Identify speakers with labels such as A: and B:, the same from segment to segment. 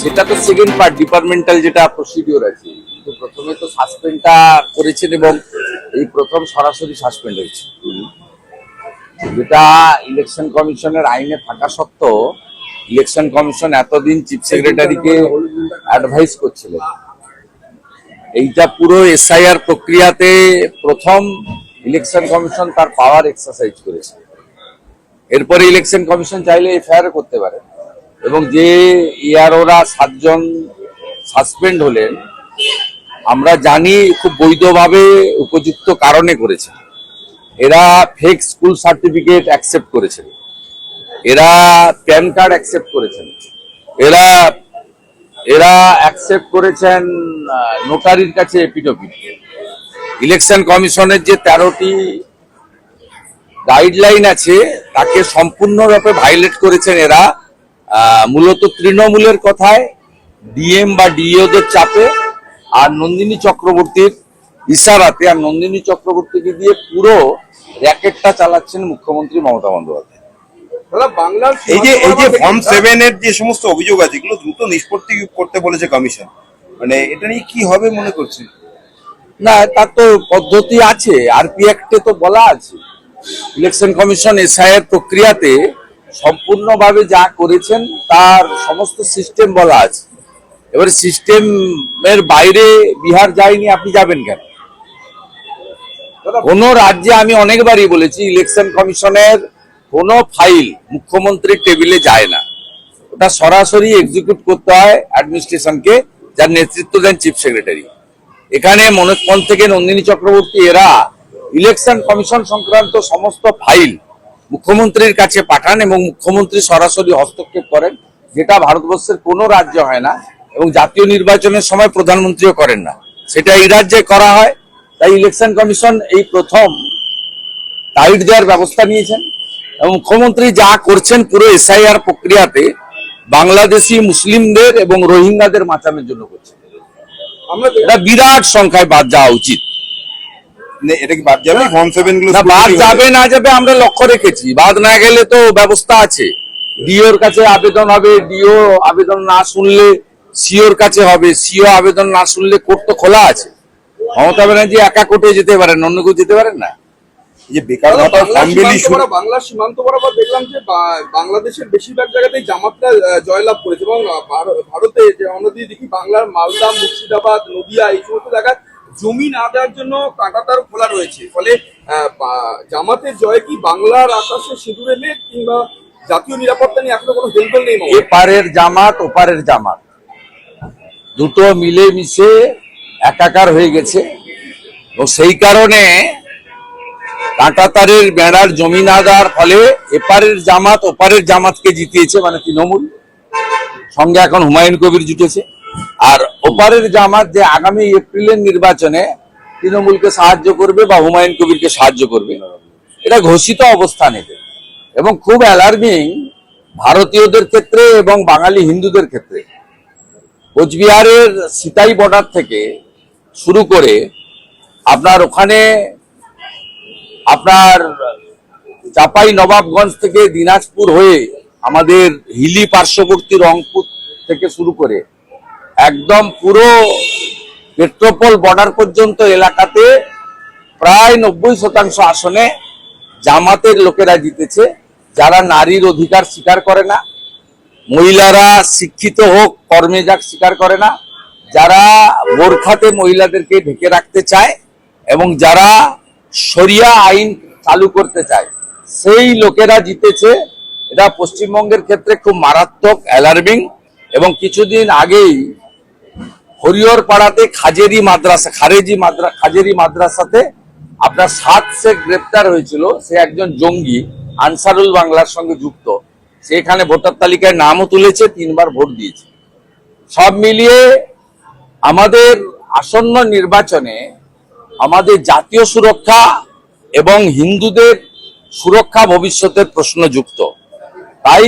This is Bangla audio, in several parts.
A: সেটা তো সেকেন্ড পার্ট, ডিপার্টমেন্টাল যেটা প্রসিডিওর আছে। কিন্তু প্রথমে তো সাসপেন্ডটা করেছেন এবং এই প্রথম সরাসরি সাসপেন্ড হয়েছে, যেটা ইলেকশন কমিশনের আইনে থাকা সত্ত্বেও ইলেকশন কমিশন এতদিন চিফ সেক্রেটারিকে অ্যাডভাইস করছিলেন। এইটা পুরো এসআইআর প্রক্রিয়াতে প্রথম ইলেকশন কমিশন তার পাওয়ার এক্সারসাইজ করেছে। এরপরে ইলেকশন কমিশন চাইলে এফআইআর করতে পারে, এবং যে ইয়ারোরা 7 জন সাসপেন্ড হলেন আমরা জানি খুব বৈধভাবে উপযুক্ত কারণে করেছে। এরা ফেক স্কুল সার্টিফিকেট অ্যাকসেপ্ট করেছেন, এরা প্যান কার্ড অ্যাকসেপ্ট করেছেন, এরা এরা অ্যাকসেপ্ট করেছেন নোটারির কাছে এপিডভিট। ইলেকশন কমিশনের যে 13টি গাইডলাইন আছে তাকে সম্পূর্ণরূপে ভায়োলেট করেছেন এরা, মূলত তৃণমূলের কথায়, ডিএম বা ডিইওদের চাপে, আর নন্দিনী চক্রবর্তীর ইশারাতে। আর নন্দিনী চক্রবর্তীকে দিয়ে পুরো র্যাকেটটা চালাচ্ছেন মুখ্যমন্ত্রী মমতা বন্দ্যোপাধ্যায়।
B: এই যে ফর্ম 7 এর যে সমস্ত অভিযোগ আছে এগুলো দ্রুত নিষ্পত্তি করতে বলেছে কমিশন, মানে এটা নিয়ে কি হবে মনে করছে?
A: না, তার তো পদ্ধতি আছে, আরপি অ্যাক্টে তো বলা আছে। ইলেকশন কমিশন এসআইআর প্রক্রিয়াতে সম্পূর্ণভাবে যা করেছেন তার সমস্ত সিস্টেম বলা আছে। এবারে সিস্টেমের বাইরে বিহার যায়নি, আপনি যাবেন কেন? কোন রাজ্যে, আমি অনেকবারই বলেছি, ইলেকশন কমিশনের কোন ফাইল মুখ্যমন্ত্রীর টেবিলে যায় না, ওটা সরাসরি এক্সিকিউট করতে হয় অ্যাডমিনিস্ট্রেশনকে, যার নেতৃত্ব দেন চিফ সেক্রেটারি। এখানে মনোজ পন্থ থেকে নন্দিনী চক্রবর্তী এরা ইলেকশন কমিশন সংক্রান্ত সমস্ত ফাইল মুখ্যমন্ত্রীর কাছে পাঠান এবং মুখ্যমন্ত্রী সরাসরি হস্তক্ষেপ করেন, যেটা ভারতবর্ষের কোনো রাজ্য হয় না, এবং জাতীয় নির্বাচনের সময় প্রধানমন্ত্রীও করেন না, সেটা এই রাজ্যে করা হয়। তাই ইলেকশন কমিশন এই প্রথম টাইট দেওয়ার ব্যবস্থা নিয়েছেন, এবং মুখ্যমন্ত্রী যা করছেন পুরো এসআইআর প্রক্রিয়াতে বাংলাদেশি মুসলিমদের এবং রোহিঙ্গাদের বাঁচানোর জন্য করছেন। এটা বিরাট সংখ্যায় বাদ যাওয়া উচিত।
B: এটা কি বাদ যাবে? ফর্ম 7 গুলো
A: বাদ যাবে না যাবে আমরা লক্ষ্য রেখেছি, বাদ না গেলে তো ব্যবস্থা আছে। ডিওর কাছে আবেদন হবে, ডিও আবেদন না শুনলে সিওর কাছে হবে, সিও আবেদন না শুনলে কোর্ট তো খোলা আছে। মমতা ব্যানার্জি একা কোর্টে যেতে পারেন, অন্য কেউ যেতে পারেন না।
B: যে বেকার ভাতা
C: বাংলা সীমান্ত বরাবর দেখলাম যে বাংলাদেশের বেশিরভাগ জায়গাতেই জামাতটা জয়লাভ করেছে, এবং ভারতে যে অন্যদিকে দেখি বাংলার মালদা, মুর্শিদাবাদ, নদিয়া এই সমস্ত জায়গায় জমি না দেওয়ার জন্য কাঁটাতার খোলা রয়েছে। ফলে জামাতের জয় কি বাংলার আকাশে সিঁদুরে মেঘ, কিংবা জাতীয় নিরাপত্তা নিয়ে এখনো কোনো হেলদোল নেই?
A: এপারের জামাত ওপারের জামাত দুটো মিলে মিশে একাকার হয়ে গেছে, এবং সেই কারণে কাঁটাতারের বেড়ার জমি না দেওয়ার ফলে এপারের জামাত ওপারের জামাতকে জিতিয়েছে, মানে তৃণমূল সঙ্গে এখন হুমায়ুন কবির জুটেছে। আর ওপারের জামাত যে আগামী এপ্রিলের নির্বাচনে তৃণমূলকে সাহায্য করবে বা হুমায়ুন কবিরকে সাহায্য করবে, এটা ঘোষিত অবস্থান এদের, এবং খুব অ্যালার্মিং ভারতীয়দের ক্ষেত্রে এবং বাঙালি হিন্দুদের ক্ষেত্রে। কোচবিহারের সিতাই বর্ডার থেকে শুরু করে আপনার ওখানে আপনার চাপাই নবাবগঞ্জ থেকে দিনাজপুর হয়ে আমাদের হিলি পার্শ্ববর্তী রংপুর থেকে শুরু করে একদম পুরো মেট্রোপল বর্ডার পর্যন্ত এলাকাতে প্রায় 90% আসনে জামাতের লোকেরা জিতেছে, যারা নারীর অধিকার স্বীকার করে না, মহিলারা শিক্ষিত হোক কর্মে যাক স্বীকার করে না, যারা বোরখাতে মহিলাদেরকে ঢেকে রাখতে চায় এবং যারা শরিয়া আইন চালু করতে চায়, সেই লোকেরা জিতেছে। এটা পশ্চিমবঙ্গের ক্ষেত্রে খুব মারাত্মক, অ্যালার্মিং। এবং কিছুদিন আগেই হরিহর পাড়াতে খাজেরি মাদ্রাসাতে আপনার 7 শেখ গ্রেপ্তার হয়েছিল। সে একজন জঙ্গি, আনসারুল বাংলার সঙ্গে যুক্ত। সেখানে ভোটার তালিকায় নামও তুলেছে, 3 বার ভোট দিয়েছে। সব মিলিয়ে আমাদের আসন্ন নির্বাচনে আমাদের জাতীয় সুরক্ষা এবং হিন্দুদের সুরক্ষা ভবিষ্যতের প্রশ্নযুক্ত। তাই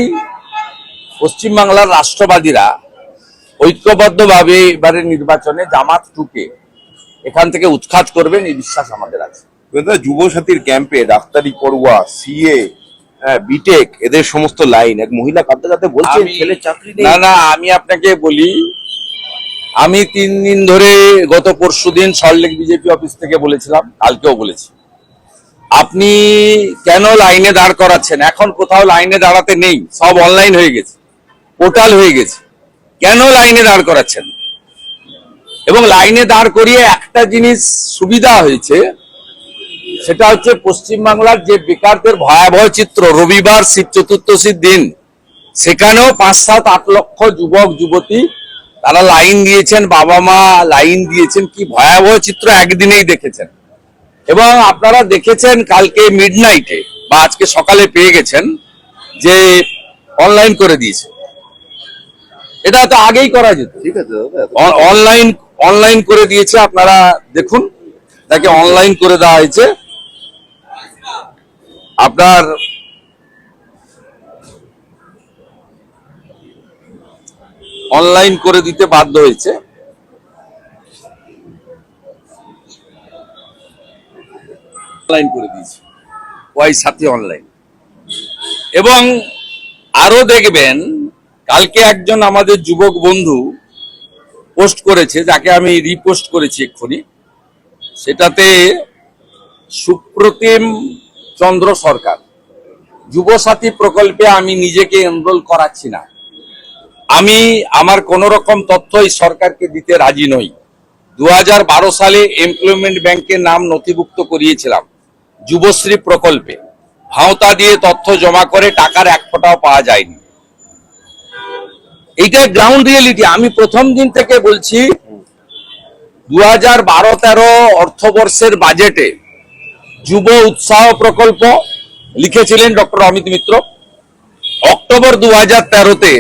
A: পশ্চিমবাংলার রাষ্ট্রবাদীরা ঐক্যবদ্ধভাবে এবারের নির্বাচনে জামাত টুকে এখান থেকে উৎখাত করবেন, এই বিশ্বাস আমাদের আছে।
B: যুবসাথীর ক্যাম্পে ডাক্তারি পড়ুয়া, সিএ বিটেক এদের সমস্ত লাইন এক মহিলা কাঁদতে কাঁদতে বলছেন
A: আমি-
B: ছেলে চাকরি নেই।
A: না না, আমি আপনাকে বলি, আমি 3 দিন ধরে গত পরশুদিন সল্টলেক বিজেপি অফিস থেকে বলেছিলাম, কালকেও বলেছি, আপনি কেন লাইনে দাঁড় করাচ্ছেন? এখন কোথাও লাইনে দাঁড়াতে নেই, সব অনলাইন হয়ে গেছে, পোর্টাল হয়ে গেছে, কেন লাইনে দাঁড় করাচ্ছেন? এবং লাইনে দাঁড় করিয়ে একটা জিনিস সুবিধা হয়েছে, সেটা হচ্ছে পশ্চিমবাংলার যে বেকারদের ভয়াবহ চিত্র, রবিবার শিব চতুর্দশীর দিন সেখানেও 5-7-8 লক্ষ যুবক যুবতী তারা লাইন দিয়েছেন, বাবা মা লাইন দিয়েছেন, কি ভয়াবহ চিত্র একদিনেই দেখেছেন। এবং আপনারা দেখেছেন কালকে মিডনাইটে বা আজকে সকালে পেয়ে গেছেন যে অনলাইন করে দিয়েছে। এটা তো আগেই করা যেত,
B: ঠিক আছে দাদা,
A: অনলাইন করে দিয়েছে, আপনারা দেখুন, তাকে অনলাইন করে দেওয়া হয়েছে। আপনার অনলাইন করে দিতে বাধ্য হয়েছে। অনলাইন করে দিয়েছে, ওই সাথে অনলাইন। এবং আরো দেখবেন কালকে একজন আমাদের যুবক বন্ধু পোস্ট করেছে, যাকে আমি রিপোস্ট করেছি এক্ষুনি, সেটাতে সুপ্রতিম চন্দ্র সরকার, যুবসাথী প্রকল্পে আমি নিজেকে এনরোল করাচ্ছি না, আমি আমার কোন রকম তথ্য এই সরকারকে দিতে রাজি নই। 2012 সালে এমপ্লয়মেন্ট ব্যাংকের নাম নথিভুক্ত করিয়েছিলাম যুবশ্রী প্রকল্পে, ভাওতা দিয়ে তথ্য জমা করে টাকার 1 ফোঁটাও পাওয়া যায়নি। এইটা গ্রাউন্ড রিয়েলিটি। আমি প্রথম দিন থেকে বলছি, 2012-13 অর্থবর্ষের বাজেটে যুব উৎসাহ প্রকল্প লিখেছিলেন ডক্টর অমিত মিত্র। অক্টোবর 2013-তে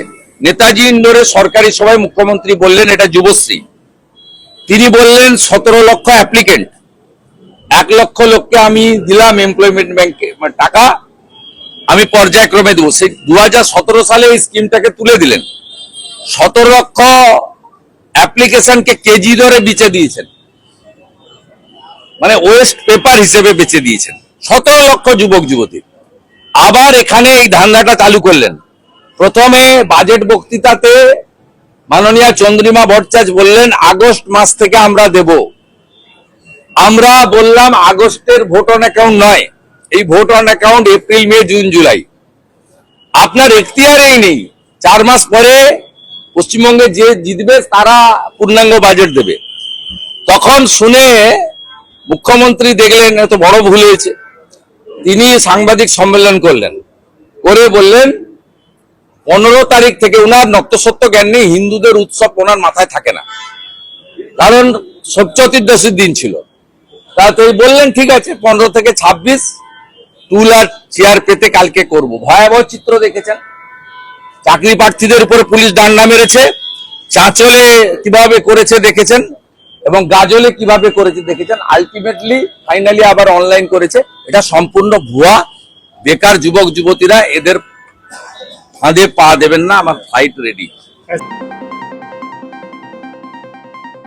A: নেতাজি ইন্ডোরে সরকারি সভায় মুখ্যমন্ত্রী বললেন এটা যুবশ্রী। তিনি বললেন 17 লক্ষ অ্যাপ্লিকেন্ট, 1 লক্ষ লোককে আমি দিলাম এমপ্লয়মেন্ট ব্যাংকে টাকা, আমি পর্যায়ক্রমে দেবো। সেই 2017 সালে এই স্কিমটাকে তুলে দিলেন। 17 লক্ষ অ্যাপ্লিকেশনকে কেজি দরে বেচে দিয়েছেন, মানে ওয়েস্ট পেপার হিসেবে বেচে দিয়েছেন 17 লক্ষ যুবক যুবতী। আবার এখানে এই ধান্দাটা চালু করলেন। প্রথমে বাজেট বক্তৃতাতে মাননীয় চন্দ্রিমা ভট্টাচার্য বললেন আগস্ট মাস থেকে আমরা দেব। আমরা বললাম আগস্টের ভোট অন অ্যাকাউন্ট নয়, এই vote on account April May June July. আপনার এখতিয়ারেই নেই, 4 মাস পরে পশ্চিমবঙ্গে যে জিতবে তারা পূর্ণাঙ্গ বাজেট দেবে। তখন শুনে মুখ্যমন্ত্রী দেখলেন এত বড় ভুল হয়েছে, তিনি সাংবাদিক সম্মেলন করলেন, করে বললেন 15 তারিখ থেকে, উনার নক্তসত্য জ্ঞান নেই, হিন্দুদের উৎসব ওনার মাথায় থাকে না, কারণ চতুর্দশীর দিন ছিল। তা তো বললেন ঠিক আছে 15 থেকে 26 টুল আর চেয়ার পেতে কালকে করব। ভয়াবহ চিত্র দেখেছেন, চাকরি প্রার্থীদের উপরে পুলিশ ডান্ডা মেরেছে, চাঁচলে কিভাবে করেছে দেখেছেন, এবং গাজলে কিভাবে করেছে দেখেছেন। আলটিমেটলি ফাইনালি আবার অনলাইন করেছে। এটা সম্পূর্ণ ভুয়া। বেকার যুবক যুবতীরা এদের ফাঁদে পা দেবেন না, আমার ফাইট রেডি।